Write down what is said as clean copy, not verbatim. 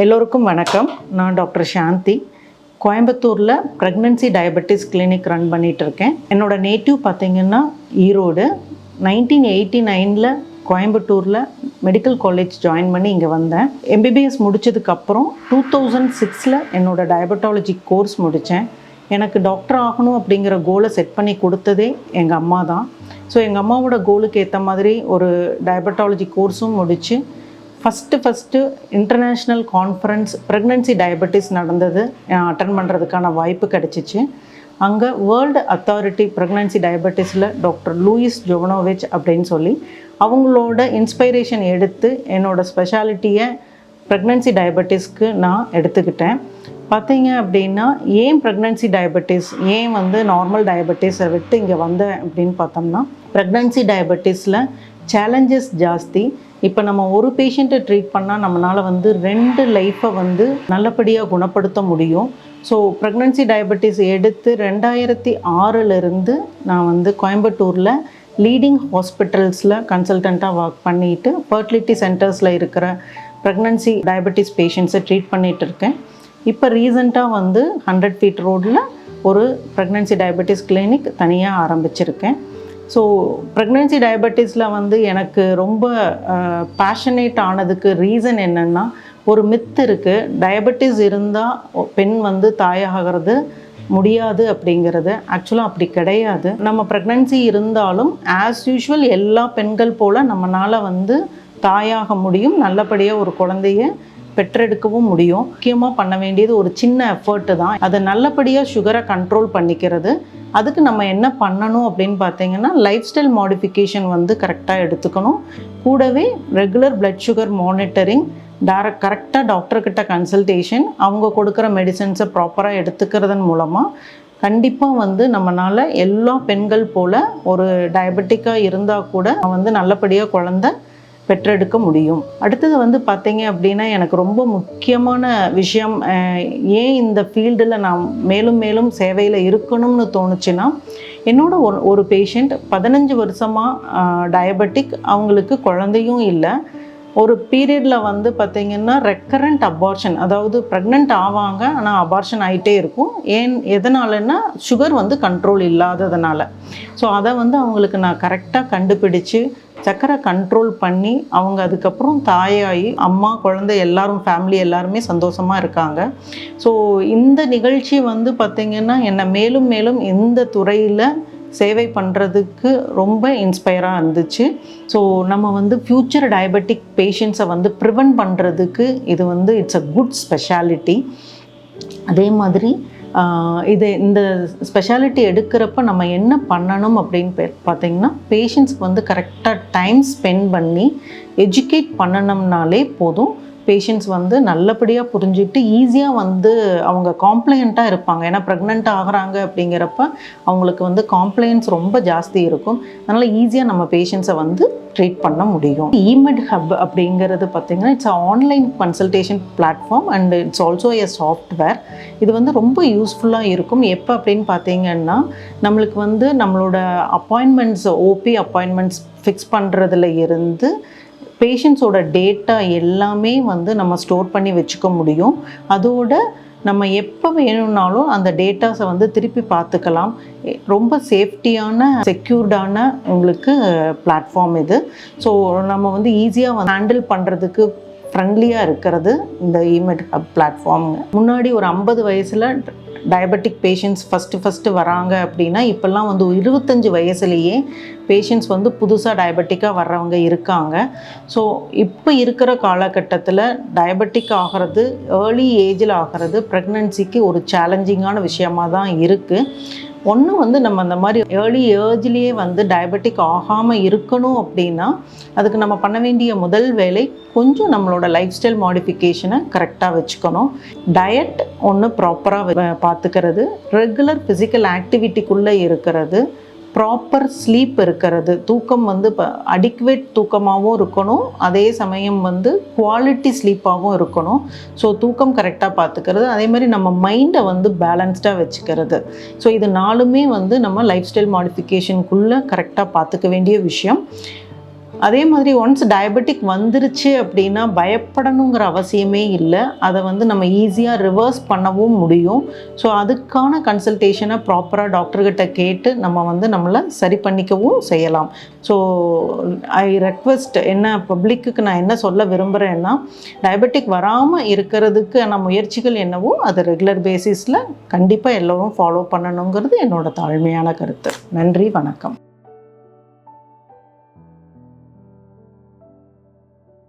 எல்லோருக்கும் வணக்கம். நான் டாக்டர் சாந்தி. கோயம்புத்தூரில் ப்ரெக்னன்சி டயபெட்டிஸ் கிளினிக் ரன் பண்ணிகிட்டு இருக்கேன். என்னோடய நேட்டிவ் பார்த்திங்கன்னா ஈரோடு. 1989 கோயம்புத்தூரில் மெடிக்கல் காலேஜ் ஜாயின் பண்ணி இங்கே வந்தேன். எம்பிபிஎஸ் முடித்ததுக்கப்புறம் 2006 என்னோடய டயபெட்டாலஜி கோர்ஸ் முடித்தேன். எனக்கு டாக்டர் ஆகணும் அப்படிங்கிற கோலை செட் பண்ணி கொடுத்ததே எங்கள் அம்மா தான். ஸோ எங்கள் அம்மாவோட கோலுக்கு ஏற்ற மாதிரி ஒரு டயபெட்டாலஜி கோர்ஸும் முடித்து first international conference pregnancy diabetes நடந்தது. அட்டன் பண்ணுறதுக்கான வாய்ப்பு கிடச்சிச்சு. அங்கே வேர்ல்டு அத்தாரிட்டி ப்ரெக்னன்சி டயபெட்டிஸில் டாக்டர் லூயிஸ் ஜோவனோவிச் அப்படின்னு சொல்லி அவங்களோட இன்ஸ்பைரேஷன் எடுத்து என்னோடய ஸ்பெஷாலிட்டியை ப்ரெக்னன்சி டயபெட்டிஸ்க்கு நான் எடுத்துக்கிட்டேன். பார்த்தீங்க அப்படின்னா ஏன் ப்ரெக்னன்சி டயபெட்டிஸ், ஏன் நார்மல் டயபெட்டிஸை விட்டு இங்கே வந்தேன் அப்படின்னு பார்த்தோம்னா, ப்ரெக்னன்சி டயபெட்டிஸில் சேலஞ்சஸ் ஜாஸ்தி. இப்போ நம்ம ஒரு பேஷண்ட்டை ட்ரீட் பண்ணால் நம்மளால் 2 லைஃப்பை நல்லபடியாக குணப்படுத்த முடியும். ஸோ ப்ரெக்னன்சி டயபெட்டிஸ் எடுத்து 2006 நான் கோயம்புத்தூரில் லீடிங் ஹாஸ்பிட்டல்ஸில் கன்சல்டண்ட்டாக ஒர்க் பண்ணிவிட்டு ஃபர்டிலிட்டி சென்டர்ஸில் இருக்கிற ப்ரெக்னன்சி டயபெட்டிஸ் பேஷண்ட்ஸை ட்ரீட் பண்ணிகிட்டு இருக்கேன். இப்போ ரீசெண்டாக 100 ஃபீட் ரோடில் ஒரு ப்ரெக்னன்சி டயபெட்டிஸ் கிளினிக் தனியாக ஆரம்பிச்சிருக்கேன். ஸோ ப்ரெக்னன்சி டயபெட்டிஸில் எனக்கு ரொம்ப பேஷனேட் ஆனதுக்கு ரீசன் என்னென்னா, ஒரு மித்து இருக்குது, டயபெட்டிஸ் இருந்தால் பெண் தாயாகிறது முடியாது அப்படிங்கிறது. ஆக்சுவலாக அப்படி கிடையாது. நம்ம ப்ரெக்னன்சி இருந்தாலும் ஆஸ் யூஷுவல் எல்லா பெண்கள் போல் நம்மளால் தாயாக முடியும், நல்லபடியாக ஒரு குழந்தைய பெற்றெடுக்கவும் முடியும். முக்கியமாக பண்ண வேண்டியது ஒரு சின்ன எஃபர்ட்டு தான். அதை நல்லபடியாக சுகரை கண்ட்ரோல் பண்ணிக்கிறது. அதுக்கு நம்ம என்ன பண்ணணும் அப்படின்னு பார்த்தீங்கன்னா, லைஃப் ஸ்டைல் மாடிஃபிகேஷன் கரெக்டாக எடுத்துக்கணும். கூடவே ரெகுலர் பிளட் சுகர் மானிட்டரிங், கரெக்டாக டாக்டர்கிட்ட கன்சல்டேஷன், அவங்க கொடுக்குற மெடிசன்ஸை ப்ராப்பராக எடுத்துக்கிறதன் மூலமாக கண்டிப்பாக நம்மளால் எல்லா பெண்கள் போல் ஒரு டயபெட்டிக்காக இருந்தால் கூட நல்லபடியாக குழந்தை பெற்றெடுக்க முடியும். அடுத்தது பார்த்தீங்க அப்படின்னா, எனக்கு ரொம்ப முக்கியமான விஷயம், ஏன் இந்த ஃபீல்டில் நான் மேலும் மேலும் சேவையில் இருக்கணும்னு தோணுச்சுன்னா, என்னோட ஒரு பேஷண்ட் 15 வருஷமாக டயபெட்டிக், அவங்களுக்கு குழந்தையும் இல்லை. ஒரு பீரியடில் பார்த்திங்கன்னா ரெக்கரண்ட் அபார்ஷன், அதாவது ப்ரெக்னென்ட் ஆவாங்க ஆனால் அபார்ஷன் ஆகிட்டே இருக்கும். எதனாலன்னா சுகர் கண்ட்ரோல் இல்லாததுனால. ஸோ அதை அவங்களுக்கு நான் கரெக்டாக கண்டுபிடிச்சு சக்கரை கண்ட்ரோல் பண்ணி அவங்க அதுக்கப்புறம் தாயாகி அம்மா குழந்தை எல்லாரும் ஃபேமிலி எல்லாருமே சந்தோஷமாக இருக்காங்க. ஸோ இந்த நிகழ்ச்சி பார்த்திங்கன்னா என்னை மேலும் மேலும் இந்த துறையில் சேவை பண்ணுறதுக்கு ரொம்ப இன்ஸ்பயராக இருந்துச்சு. ஸோ நம்ம ஃப்யூச்சர் டயபெட்டிக் பேஷண்ட்ஸை ப்ரிவென்ட் பண்ணுறதுக்கு இது இட்ஸ் அ குட் ஸ்பெஷாலிட்டி. அதே மாதிரி இந்த ஸ்பெஷாலிட்டி எடுக்கிறப்ப நம்ம என்ன பண்ணணும் அப்படின்னு பார்த்திங்கன்னா, பேஷண்ட்ஸ்க்கு கரெக்டாக டைம் ஸ்பெண்ட் பண்ணி எஜுகேட் பண்ணணும்னாலே போதும். பேஷண்ட்ஸ் நல்லபடியாக புரிஞ்சுக்கிட்டு ஈஸியாக அவங்க காம்ப்ளைண்ட்டாக இருப்பாங்க. ஏன்னா ப்ரெக்னென்ட் ஆகிறாங்க அப்படிங்கிறப்ப அவங்களுக்கு காம்ப்ளைண்ட்ஸ் ரொம்ப ஜாஸ்தி இருக்கும். அதனால் ஈஸியாக நம்ம பேஷண்ட்ஸை ட்ரீட் பண்ண முடியும். இமெட் ஹப் அப்படிங்கிறது பார்த்திங்கன்னா, it's online consultation platform and it's also a software. இது ரொம்ப யூஸ்ஃபுல்லாக இருக்கும். எப்போ அப்படின்னு பார்த்தீங்கன்னா, நம்மளுக்கு நம்மளோட அப்பாயின்மெண்ட்ஸ், ஓபி அப்பாயின்மெண்ட்ஸ் ஃபிக்ஸ் பண்ணுறதுல இருந்து பேஷண்ட்ஸோட டேட்டா எல்லாமே நம்ம ஸ்டோர் பண்ணி வச்சுக்க முடியும். அதோட நம்ம எப்போ வேணும்னாலும் அந்த டேட்டாஸை திருப்பி பார்த்துக்கலாம். ரொம்ப சேஃப்டியான செக்யூர்டான உங்களுக்கு பிளாட்ஃபார்ம் இது. ஸோ நம்ம ஈஸியாக ஹேண்டில் பண்ணுறதுக்கு ஃப்ரெண்ட்லியாக இருக்கிறது இந்த இமெட் ஹப் பிளாட்ஃபார்முங்க. முன்னாடி ஒரு 50 வயசில் டயபெட்டிக் பேஷண்ட்ஸ் ஃபஸ்ட்டு வராங்க அப்படின்னா, இப்போல்லாம் 25 வயசுலேயே பேஷண்ட்ஸ் புதுசாக டயபெட்டிக்காக வர்றவங்க இருக்காங்க. ஸோ இப்போ இருக்கிற காலகட்டத்தில் டயபெட்டிக் ஆகிறது, ஏர்லி ஏஜில் ஆகிறது ப்ரெக்னன்சிக்கு ஒரு சேலஞ்சிங்கான விஷயமாக தான் இருக்குது. ஒன்று நம்ம அந்த மாதிரி ஏர்லி ஏஜ்லேயே டயபெட்டிக் ஆகாமல் இருக்கணும் அப்படின்னா, அதுக்கு நம்ம பண்ண வேண்டிய முதல் வேலை கொஞ்சம் நம்மளோட லைஃப் ஸ்டைல் மாடிஃபிகேஷனை கரெக்டாக வச்சுக்கணும். டயட் ஒன்று ப்ராப்பராக பார்த்துக்கிறது, ரெகுலர் ஃபிசிக்கல் ஆக்டிவிட்டிக்குள்ளே இருக்கிறது, ப்ராப்பர் ஸ்லீப் இருக்கிறது, தூக்கம் அடிக்குவேட் தூக்கமாகவும் இருக்கணும், அதே சமயம் குவாலிட்டி ஸ்லீப்பாகவும் இருக்கணும். ஸோ தூக்கம் கரெக்டாக பார்த்துக்கிறது, அதே மாதிரி நம்ம மைண்டை பேலன்ஸ்டாக வச்சுக்கிறது. ஸோ இது நாலுமே நம்ம லைஃப் ஸ்டைல் மாடிஃபிகேஷனுக்குள்ளே கரெக்டாக பார்த்துக்க வேண்டிய விஷயம். அதே மாதிரி ஒன்ஸ் டயபெட்டிக் வந்துருச்சு அப்படின்னா பயப்படணுங்கிற அவசியமே இல்லை. அதை வந்து நம்ம ஈஸியாக ரிவர்ஸ் பண்ணவும் முடியும். ஸோ அதுக்கான கன்சல்டேஷனை ப்ராப்பராக டாக்டர்கிட்ட கேட்டு நம்ம வந்து நம்மளை சரி பண்ணிக்கவும் செய்யலாம். ஸோ ஐ ரெக்வெஸ்ட் என்ன பப்ளிக்கு நான் என்ன சொல்ல விரும்புகிறேன்னா, டயபெட்டிக் வராமல் இருக்கிறதுக்கான முயற்சிகள் என்னவோ அதை ரெகுலர் பேசிஸில் கண்டிப்பாக எல்லோரும் ஃபாலோ பண்ணணுங்கிறது என்னோட தாழ்மையான கருத்து. நன்றி, வணக்கம்.